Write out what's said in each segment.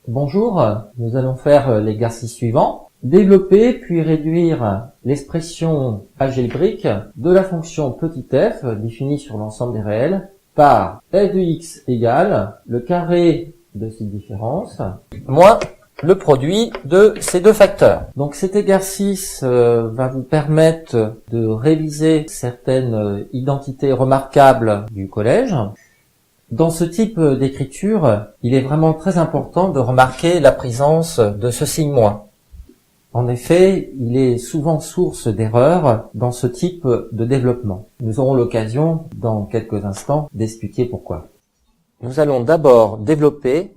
Bonjour, nous allons faire l'exercice suivant. Développer puis réduire l'expression algébrique de la fonction petit f définie sur l'ensemble des réels par f de x égale le carré de cette différence moins le produit de ces deux facteurs. Donc cet exercice va vous permettre de réviser certaines identités remarquables du collège. Dans ce type d'écriture, il est vraiment très important de remarquer la présence de ce signe moins. En effet, il est souvent source d'erreurs dans ce type de développement. Nous aurons l'occasion, dans quelques instants, d'expliquer pourquoi. Nous allons d'abord développer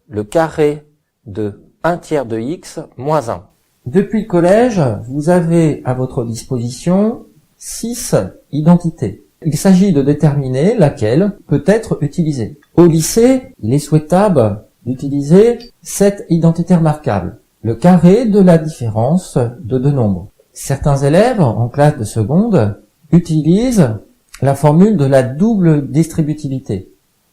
le carré de 1 tiers de x moins 1. Depuis le collège, vous avez à votre disposition 6 identités. Il s'agit de déterminer laquelle peut être utilisée. Au lycée, il est souhaitable d'utiliser cette identité remarquable, le carré de la différence de deux nombres. Certains élèves en classe de seconde utilisent la formule de la double distributivité.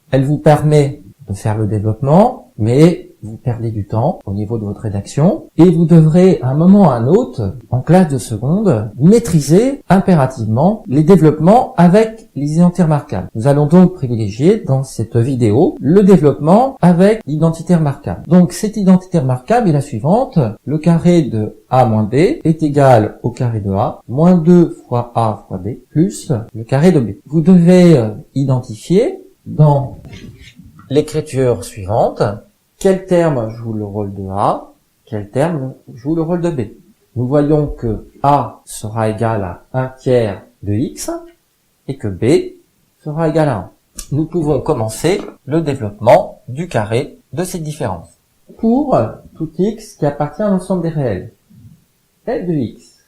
Elle vous permet de faire le développement, mais vous perdez du temps au niveau de votre rédaction et vous devrez à un moment ou à un autre, en classe de seconde, maîtriser impérativement les développements avec les identités remarquables. Nous allons donc privilégier dans cette vidéo le développement avec l'identité remarquable. Donc cette identité remarquable est la suivante. Le carré de a moins b est égal au carré de a moins 2 fois a fois b plus le carré de b. Vous devez identifier dans l'écriture suivante quel terme joue le rôle de A, quel terme joue le rôle de B. Nous voyons que A sera égal à 1 tiers de x et que B sera égal à 1. Nous pouvons commencer le développement du carré de cette différence. Pour tout x qui appartient à l'ensemble des réels, f de x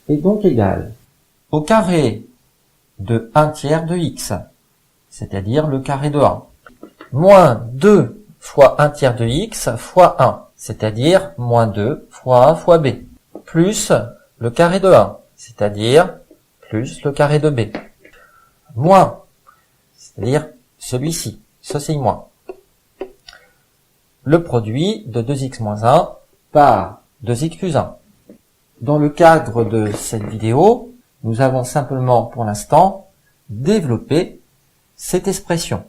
est donc égal au carré de 1 tiers de x, c'est-à-dire le carré de 1, moins 2 fois 1 tiers de x fois 1, c'est-à-dire moins 2 fois a fois b, plus le carré de 1, c'est-à-dire plus le carré de b, moins, c'est-à-dire celui-ci, ce signe moins, le produit de 2x moins 1 par 2x plus 1. Dans le cadre de cette vidéo, nous avons simplement pour l'instant développé cette expression.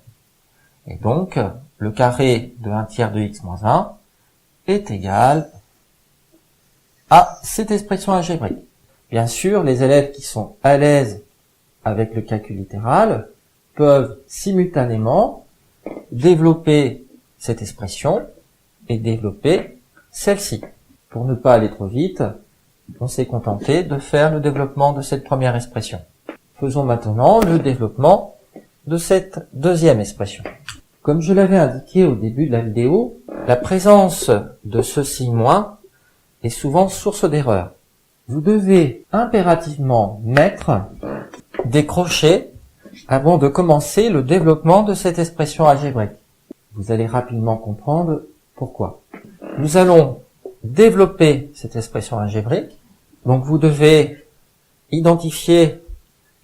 Et donc, le carré de 1 tiers de x moins 1 est égal à cette expression algébrique. Bien sûr, les élèves qui sont à l'aise avec le calcul littéral peuvent simultanément développer cette expression et développer celle-ci. Pour ne pas aller trop vite, on s'est contenté de faire le développement de cette première expression. Faisons maintenant le développement de cette deuxième expression. Comme je l'avais indiqué au début de la vidéo, la présence de ce signe moins est souvent source d'erreur. Vous devez impérativement mettre des crochets avant de commencer le développement de cette expression algébrique. Vous allez rapidement comprendre pourquoi. Nous allons développer cette expression algébrique. Donc vous devez identifier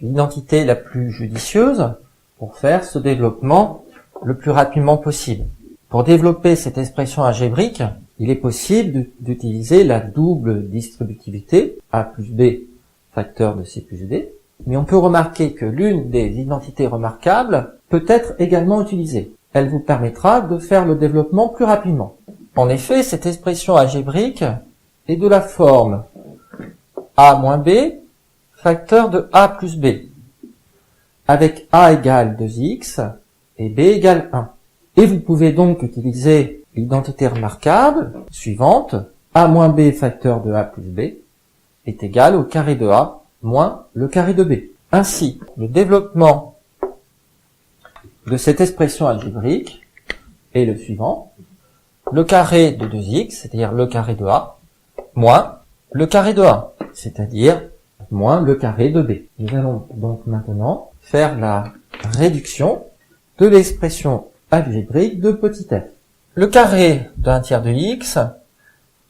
l'identité la plus judicieuse pour faire ce développement le plus rapidement possible. Pour développer cette expression algébrique, il est possible d'utiliser la double distributivité a plus b facteur de c plus d, mais on peut remarquer que l'une des identités remarquables peut être également utilisée. Elle vous permettra de faire le développement plus rapidement. En effet, cette expression algébrique est de la forme a moins b facteur de a plus b, avec a égale 2x et b égale 1. Et vous pouvez donc utiliser l'identité remarquable suivante, a moins b facteur de a plus b est égal au carré de a moins le carré de b. Ainsi, le développement de cette expression algébrique est le suivant, le carré de 2x, c'est-à-dire le carré de a, moins le carré de 1, c'est-à-dire moins le carré de b. Nous allons donc maintenant faire la réduction de l'expression algébrique de petit f. Le carré d'un tiers de x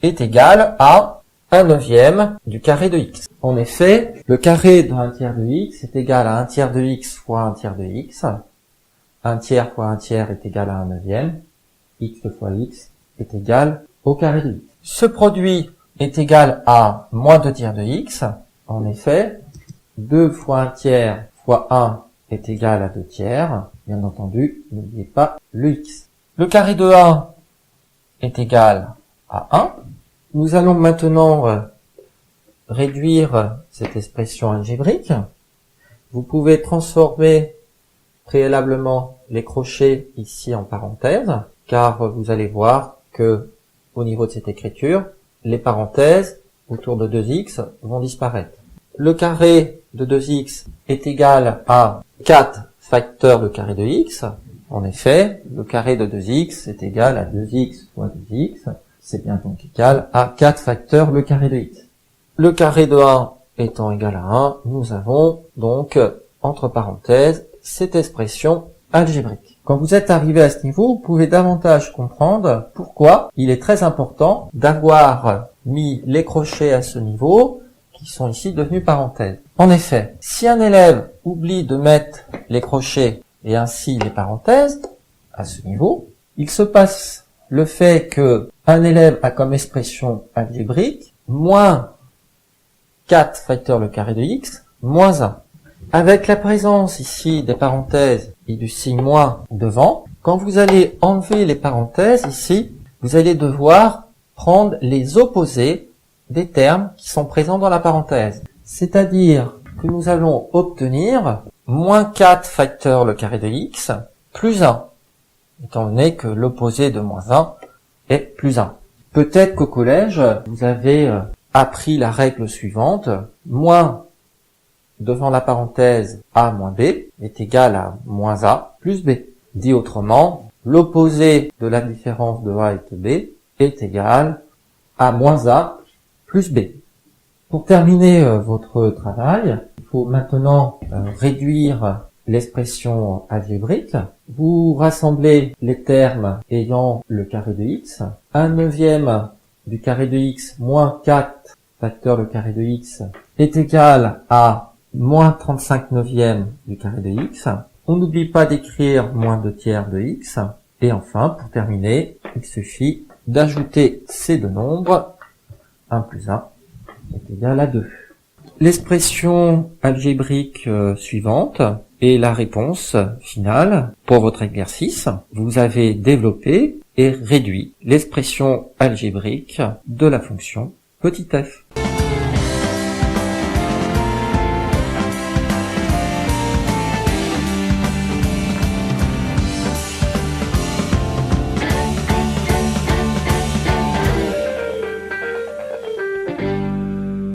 est égal à 1 neuvième du carré de x. En effet, le carré de 1 tiers de x est égal à 1 tiers de x fois 1 tiers de x. 1 tiers fois 1 tiers est égal à 1 neuvième. X fois x est égal au carré de x. Ce produit est égal à moins 2 tiers de x. En effet, 2 fois 1 tiers fois 1 est égal à 2 tiers. Bien entendu, n'oubliez pas le x. Le carré de 1 est égal à 1. Nous allons maintenant réduire cette expression algébrique. Vous pouvez transformer préalablement les crochets ici en parenthèses, car vous allez voir que au niveau de cette écriture, les parenthèses autour de 2x vont disparaître. Le carré de 2x est égal à 4 facteurs le carré de x. En effet, le carré de 2x est égal à 2x fois 2x. C'est bien donc égal à 4 facteurs le carré de x. Le carré de 1 étant égal à 1, nous avons donc, entre parenthèses, cette expression algébrique. Quand vous êtes arrivé à ce niveau, vous pouvez davantage comprendre pourquoi il est très important d'avoir mis les crochets à ce niveau, qui sont ici devenus parenthèses. En effet, si un élève oublie de mettre les crochets et ainsi les parenthèses à ce niveau, il se passe le fait que un élève a comme expression algébrique moins 4 facteurs le carré de x moins 1. Avec la présence ici des parenthèses et du signe moins devant, quand vous allez enlever les parenthèses ici, vous allez devoir prendre les opposés des termes qui sont présents dans la parenthèse. C'est-à-dire que nous allons obtenir moins 4 facteurs le carré de x plus 1, étant donné que l'opposé de moins 1 est plus 1. Peut-être qu'au collège, vous avez appris la règle suivante, moins devant la parenthèse a moins b est égal à moins a plus b. Dit autrement, l'opposé de la différence de a et de b est égal à moins a plus b. Pour terminer votre travail, il faut maintenant réduire l'expression algébrique. Vous rassemblez les termes ayant le carré de x. 1 neuvième du carré de x moins 4 facteurs le carré de x est égal à moins 35 neuvièmes du carré de x. On n'oublie pas d'écrire moins 2 tiers de x. Et enfin, pour terminer, il suffit d'ajouter ces deux nombres. 1 plus 1 est égal à 2. L'expression algébrique suivante est la réponse finale pour votre exercice. Vous avez développé et réduit l'expression algébrique de la fonction petit f.